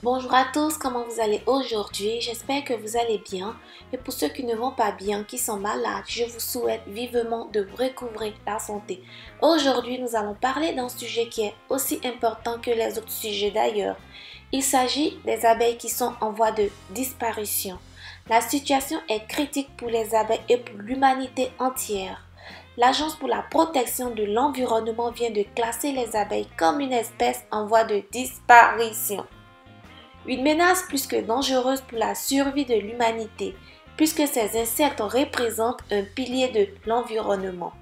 Bonjour à tous, comment vous allez aujourd'hui? J'espère que vous allez bien. Et pour ceux qui ne vont pas bien, qui sont malades, je vous souhaite vivement de recouvrer la santé. Aujourd'hui, nous allons parler d'un sujet qui est aussi important que les autres sujets d'ailleurs. Il s'agit des abeilles qui sont en voie de disparition. La situation est critique pour les abeilles et pour l'humanité entière. L'Agence pour la protection de l'environnement vient de classer les abeilles comme une espèce en voie de disparition. Une menace plus que dangereuse pour la survie de l'humanité, puisque ces insectes représentent un pilier de l'environnement.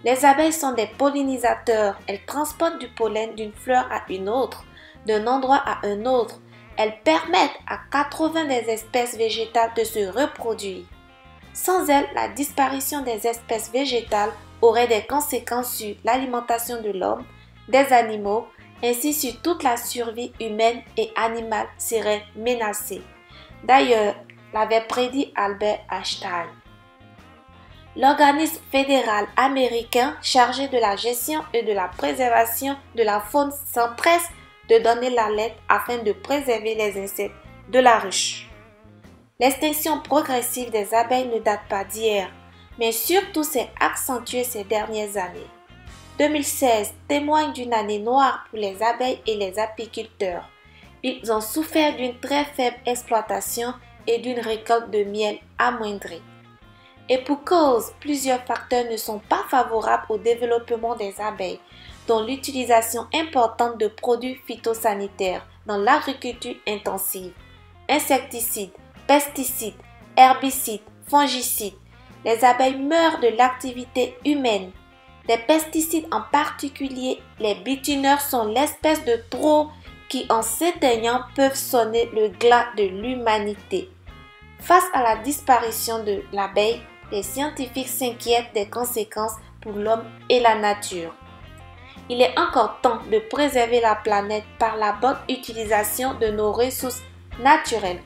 Les abeilles sont des pollinisateurs, elles transportent du pollen d'une fleur à une autre, d'un endroit à un autre. Elles permettent à 80 des espèces végétales de se reproduire. Sans elles, la disparition des espèces végétales aurait des conséquences sur l'alimentation de l'homme, des animaux, ainsi sur toute la survie humaine et animale serait menacée. D'ailleurs, l'avait prédit Albert Einstein. L'organisme fédéral américain chargé de la gestion et de la préservation de la faune s'empresse de donner l'alerte afin de préserver les insectes de la ruche. L'extinction progressive des abeilles ne date pas d'hier, mais surtout s'est accentuée ces dernières années. 2016 témoigne d'une année noire pour les abeilles et les apiculteurs. Ils ont souffert d'une très faible exploitation et d'une récolte de miel amoindrie. Et pour cause, plusieurs facteurs ne sont pas favorables au développement des abeilles, dont l'utilisation importante de produits phytosanitaires dans l'agriculture intensive, insecticides, pesticides, herbicides, fongicides. Les abeilles meurent de l'activité humaine. Les pesticides, en particulier les bituneurs, sont l'espèce de trop qui, en s'éteignant, peuvent sonner le glas de l'humanité. Face à la disparition de l'abeille, les scientifiques s'inquiètent des conséquences pour l'homme et la nature. Il est encore temps de préserver la planète par la bonne utilisation de nos ressources naturelles.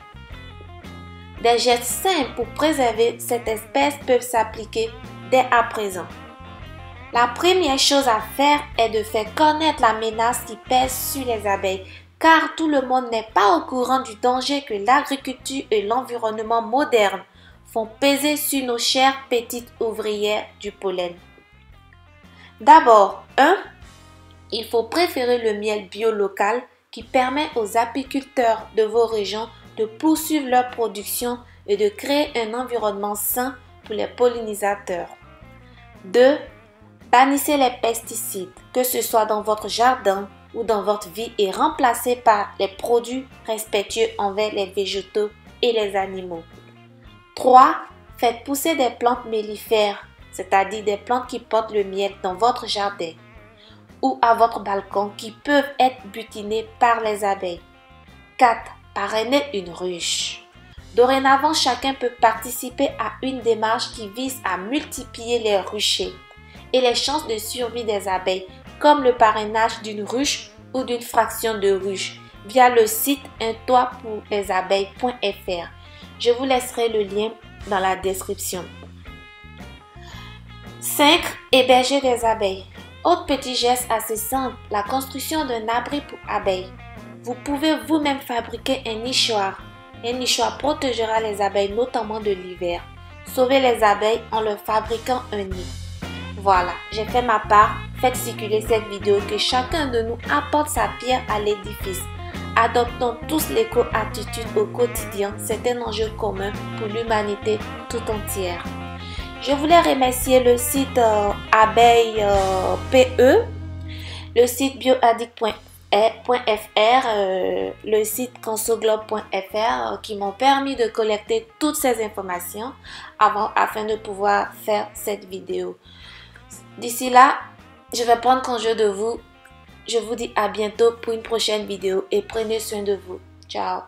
Des gestes simples pour préserver cette espèce peuvent s'appliquer dès à présent. La première chose à faire est de faire connaître la menace qui pèse sur les abeilles, car tout le monde n'est pas au courant du danger que l'agriculture et l'environnement moderne font peser sur nos chères petites ouvrières du pollen. D'abord, il faut préférer le miel bio local qui permet aux apiculteurs de vos régions de poursuivre leur production et de créer un environnement sain pour les pollinisateurs. 2. Bannissez les pesticides, que ce soit dans votre jardin ou dans votre vie, et remplacez par les produits respectueux envers les végétaux et les animaux. 3. Faites pousser des plantes mellifères, c'est-à-dire des plantes qui portent le miel dans votre jardin ou à votre balcon qui peuvent être butinées par les abeilles. 4. Parrainez une ruche. Dorénavant, chacun peut participer à une démarche qui vise à multiplier les ruchers et les chances de survie des abeilles, comme le parrainage d'une ruche ou d'une fraction de ruche, via le site untoitpourlesabeilles.fr. Je vous laisserai le lien dans la description. 5. Héberger des abeilles. Autre petit geste assez simple, la construction d'un abri pour abeilles. Vous pouvez vous-même fabriquer un nichoir. Un nichoir protégera les abeilles, notamment de l'hiver. Sauvez les abeilles en leur fabriquant un nid. Voilà, j'ai fait ma part. Faites circuler cette vidéo, que chacun de nous apporte sa pierre à l'édifice. Adoptons tous l'éco-attitude au quotidien. C'est un enjeu commun pour l'humanité tout entière. Je voulais remercier le site Abeille PE, le site bioaddict.fr, le site consoglobe.fr qui m'ont permis de collecter toutes ces informations afin de pouvoir faire cette vidéo. D'ici là, je vais prendre congé de vous. Je vous dis à bientôt pour une prochaine vidéo et prenez soin de vous. Ciao!